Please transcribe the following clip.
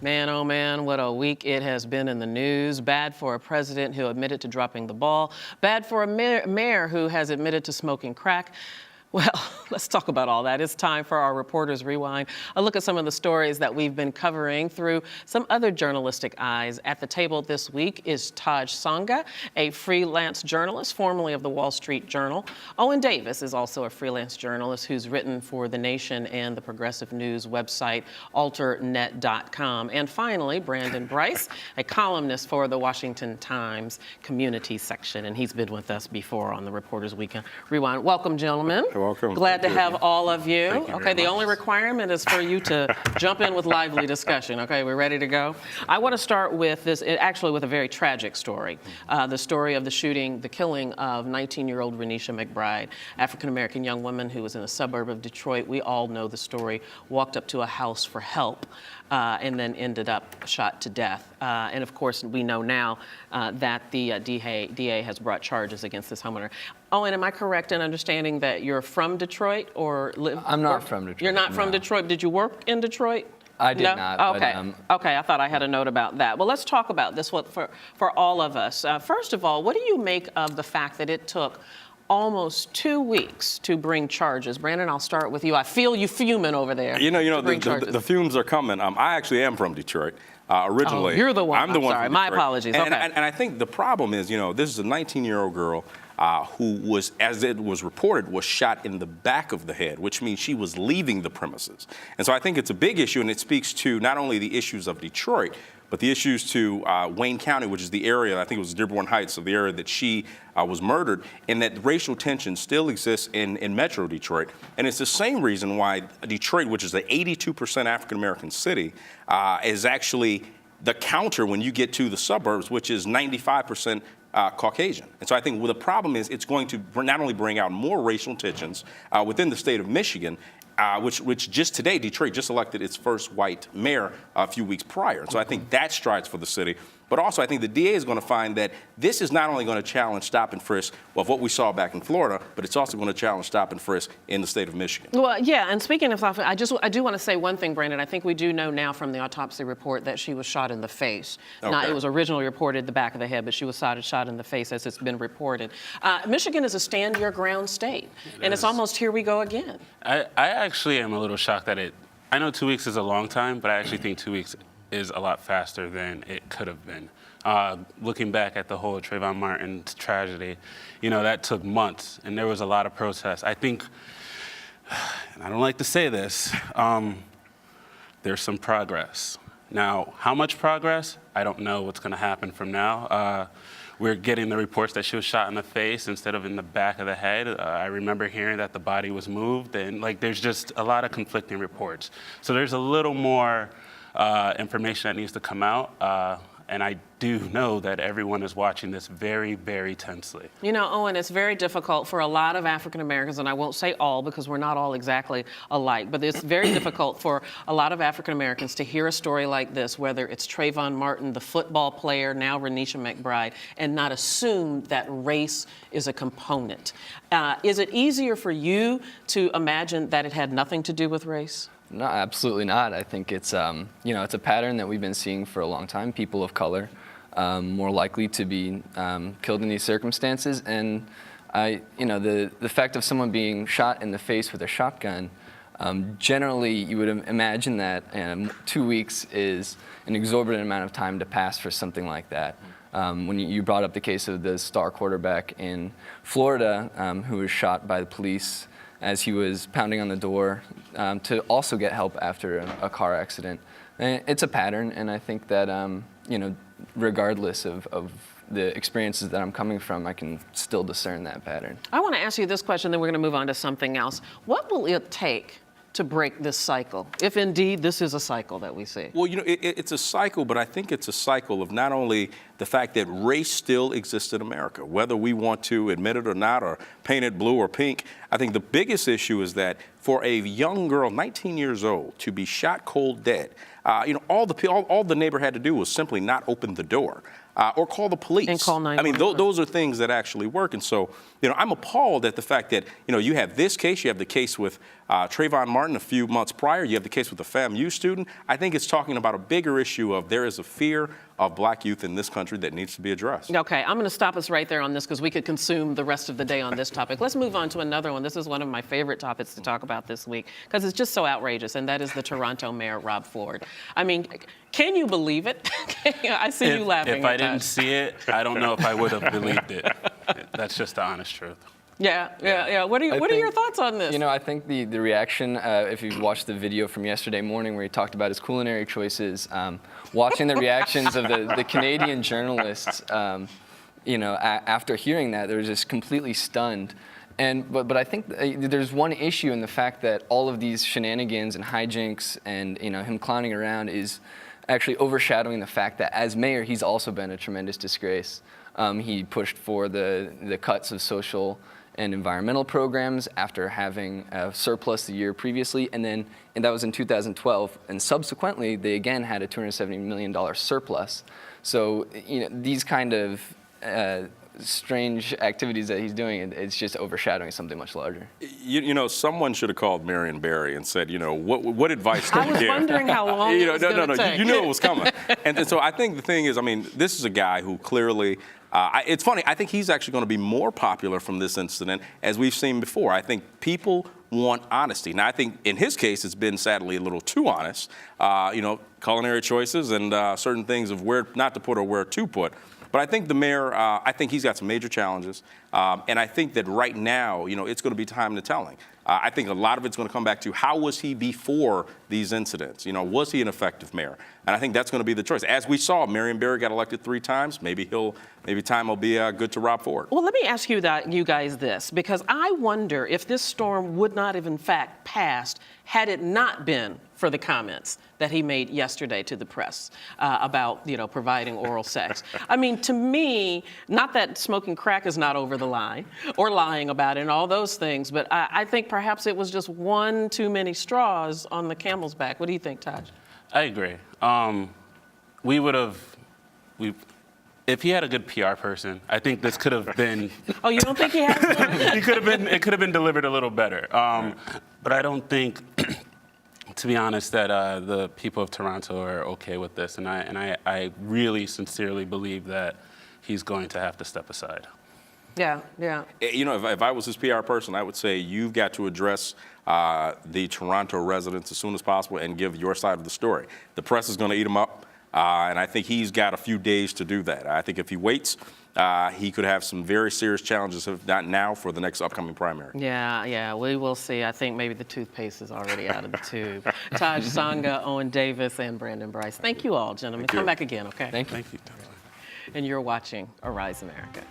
Man, oh man, what a week it has been in the news. Bad for a president who admitted to dropping the ball. Bad for a mayor who has admitted to smoking crack. Well, let's talk about all that. It's time for our Reporters Rewind, a look at some of the stories that we've been covering through some other journalistic eyes. At the table this week is Tsonga, a freelance journalist, formerly of the Wall Street Journal. Owen Davis is also a freelance journalist who's written for The Nation and the progressive news website alternet.com. And finally, Brandon Brice, a columnist for the Washington Times community section, and he's been with us before on the Reporters Rewind. Welcome, gentlemen. You're welcome. Glad to have all of you. Okay, the much. only requirement is for you to jump in with lively discussion. Okay, we're ready to go. I want to start with this, actually with a very tragic story. The story of the shooting, the killing of 19-year-old Renisha Mcbride, African-American young woman who was in a suburb of Detroit. We all know the story, walked up to a house for help and then ended up shot to death. And of course, we know now that the DA has brought charges against this homeowner. Owen, am I correct in understanding that you're from Detroit or live? I'm not from Detroit. You're not from Detroit. Did you work in Detroit? I did not. Okay. But, okay. I thought I had a note about that. Well, let's talk about this for all of us. First of all, what do you make of the fact that it took almost 2 weeks to bring charges? Brandon, I'll start with you. I feel you fuming over there. The fumes are coming. I actually am from Detroit. Originally. Oh, you're the one. I'm the one. Sorry. From My Detroit. apologies. And, okay. and I think the problem is, this is a 19-year-old girl who was, as it was reported, was shot in the back of the head, which means she was leaving the premises. And so I think it's a big issue, and it speaks to not only the issues of Detroit, but the issues to Wayne County, which is the area, I think it was Dearborn Heights, of the area that she was murdered, and that racial tension still exists in Metro Detroit. And it's the same reason why Detroit, which is an 82% African-American city, is actually the counter when you get to the suburbs, which is 95% Caucasian. And so I think the problem is it's going to not only bring out more racial tensions within the state of Michigan, which just today, Detroit just elected its first white mayor a few weeks prior. So I think that strides for the city. But also, I think the DA is going to find that this is not only going to challenge stop and frisk of what we saw back in Florida, but it's also going to challenge stop and frisk in the state of Michigan. Well, yeah, and speaking of stop, I do want to say one thing, Brandon. I think we do know now from the autopsy report that she was shot in the face. Okay. Now, it was originally reported the back of the head, but she was shot in the face as it's been reported. Michigan is a stand your ground state, and it's almost here we go again. I actually am a little shocked that I know 2 weeks is a long time, but I actually think 2 weeks is a lot faster than it could have been. Looking back at the whole Trayvon Martin tragedy, that took months, and there was a lot of protests. I think, and I don't like to say this, there's some progress. Now, how much progress? I don't know what's going to happen from now. We're getting the reports that she was shot in the face instead of in the back of the head. I remember hearing that the body was moved, and there's just a lot of conflicting reports. So there's a little more information that needs to come out. And I do know that everyone is watching this very, very tensely. Owen, it's very difficult for a lot of African Americans, and I won't say all because we're not all exactly alike, but it's very difficult for a lot of African Americans to hear a story like this, whether it's Trayvon Martin, the football player, now Renisha Mcbride, and not assume that race is a component. Is it easier for you to imagine that it had nothing to do with race? No, absolutely not. I think it's it's a pattern that we've been seeing for a long time. People of color more likely to be killed in these circumstances, and the fact of someone being shot in the face with a shotgun. Generally, you would imagine that 2 weeks is an exorbitant amount of time to pass for something like that. When you brought up the case of the star quarterback in Florida who was shot by the police as he was pounding on the door to also get help after a car accident. And it's a pattern, and I think that, regardless of the experiences that I'm coming from, I can still discern that pattern. I want to ask you this question, then we're going to move on to something else. What will it take to break this cycle, if indeed this is a cycle that we see? Well, it's a cycle, but I think it's a cycle of not only the fact that race still exists in America, whether we want to admit it or not, or paint it blue or pink. I think the biggest issue is that for a young girl, 19 years old, to be shot cold dead, all the neighbor had to do was simply not open the door. Or call the police. And call 911. I mean, those are things that actually work. And so, I'm appalled at the fact that, you have this case, you have the case with Trayvon Martin a few months prior, you have the case with the FAMU student. I think it's talking about a bigger issue of there is a fear of black youth in this country that needs to be addressed. Okay, I'm going to stop us right there on this because we could consume the rest of the day on this topic. Let's move on to another one. This is one of my favorite topics to talk about this week because it's just so outrageous, and that is the Toronto mayor, Rob Ford. I mean, can you believe it? I see you laughing. If I didn't see it, I don't know if I would have believed it. That's just the honest truth. Yeah. What are your thoughts on this? I think the reaction, if you've watched the video from yesterday morning where he talked about his culinary choices, watching the reactions of the Canadian journalists, after hearing that, they were just completely stunned. But I think there's one issue in the fact that all of these shenanigans and hijinks and him clowning around is actually overshadowing the fact that as mayor, he's also been a tremendous disgrace. He pushed for the cuts of social and environmental programs after having a surplus the year previously, and that was in 2012. And subsequently, they again had a $270 million surplus. So these kind of strange activities that he's doing, it's just overshadowing something much larger. Someone should have called Marion Barry and said, what advice do you give? I was wondering how long it was going to take. You knew it was coming. and so I think the thing is, this is a guy who clearly, it's funny, I think he's actually going to be more popular from this incident as we've seen before. I think people want honesty. Now, I think in his case, it's been sadly a little too honest, culinary choices and certain things of where not to put or where to put. But I think the mayor, I think he's got some major challenges. And I think that right now, it's going to be time to telling. I think a lot of it's going to come back to how was he before these incidents? Was he an effective mayor? And I think that's going to be the choice. As we saw, Marion Barry got elected 3 times. Maybe time will be good to Rob Ford. Well, let me ask you guys this, because I wonder if this storm would not have in fact passed had it not been for the comments that he made yesterday to the press about, providing oral sex. I mean, to me, not that smoking crack is not over the line or lying about it and all those things, but I think perhaps it was just one too many straws on the camel's back. What do you think, Taj? I agree. If he had a good PR person, I think this could have been. Oh, you don't think he has one? It could have been delivered a little better. But I don't think, to be honest, that the people of Toronto are okay with this, and I really sincerely believe that he's going to have to step aside. Yeah. If I was his PR person, I would say you've got to address the Toronto residents as soon as possible and give your side of the story. The press is going to eat him up, and I think he's got a few days to do that. I think if he waits, he could have some very serious challenges, if not now, for the next upcoming primary. Yeah, we will see. I think maybe the toothpaste is already out of the tube. Taj, Tsonga, Owen Davis, and Brandon Brice. Thank you all, gentlemen. Come back again, okay? Thank you. Thank you. And you're watching Arise America.